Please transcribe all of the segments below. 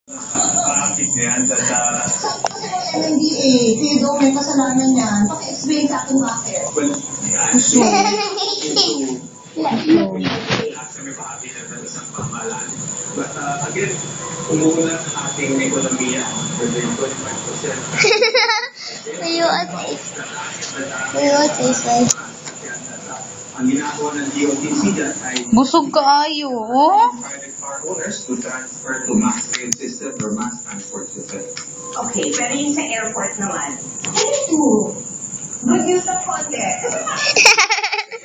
Bakit yan? Sa NDA, kayo daw may kasalanan yan. Paki-explain sa akin bakit. well, kami bahagi na isang pamahalaan. But again, umuulan ang ating ekonomiya. Within 25%. Ang ginagawa ng DOTC dyan ay Busog ka ayo, oh? private car owners to transfer to mass rail system or mass transport system. Okay, pero yung sa airport naman. Ano? Good news ng konti.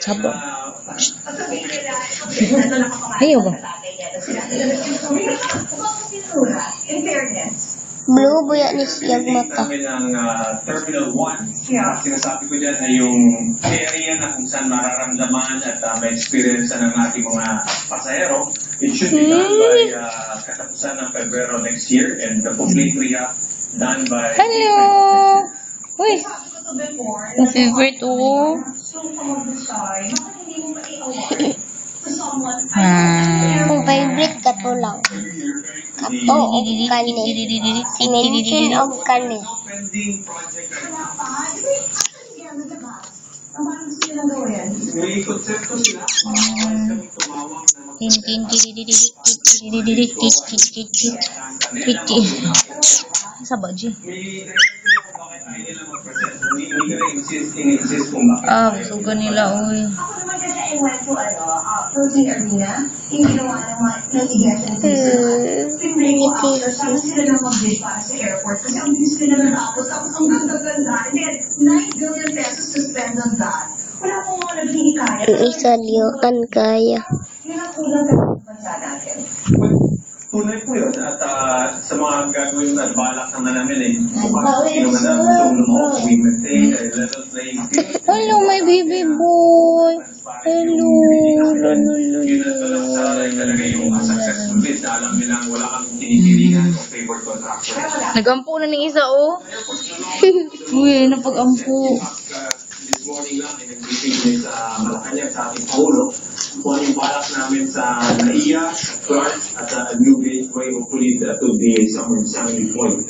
Sabo. Sabihin nila, ano nakapamalas Ayaw ba? sa tatay niya. Tapos sila, in fairness. Blue, buya ni siyag mata. Namin ang Terminal 1. Yeah. Sinasabi ko dyan na yung area na kung saan mararamdaman at ma-experience ng ating mga pasahero. It should be done by katapusan ng Pebrero next year and the complete rehab done by... Hello! Uy, Sabi ko to before, ang favorite, oh. so pamag-decide, bakit hindi mo pa i-award to someone Kung favorite ka to lang. Kato o kani. Mention of kani. Pending project right wala now. pa. Di ba yung diba? Ang parang gusto nilang gawin. May konsepto sila. Kami tumawag na Sabo, G. may director kung bakit ayaw nila mag-present. Hindi nila insist kung bakit Ah, ayaw busog ka nila, uy. Ako naman kasi I went to Protein Arena, yung ginawa ng mga litigation season. Simple ko after, sana sila na mag-bid para sa airport kasi ang bilis nila natapos, tapos ang ganda-ganda. And then, 9 billion pesos to spend on that. Wala pong mga naghihikaya. Ang isa liyoan kaya. Yun ang kulang sa bansa natin. Tunay po yun. At sa mga gagawin na balak naman namin Nagbawi bukas sa naman namin loob. we maintain a level playing field. Hello, my baby boy. Hello. Yun at walang sa talaga yung successful bid na alam nilang wala kang tinipilingan o favor contractor. Kaya wala. Nagampo na ng isa, oh. Uy, napag-ampo. This morning lang ay nag-briefing din sa Malacanang sa ating Pangulo kung ano yung balak namin sa NAIA, sa CLART at sa New Gateway hopefully to the summer point.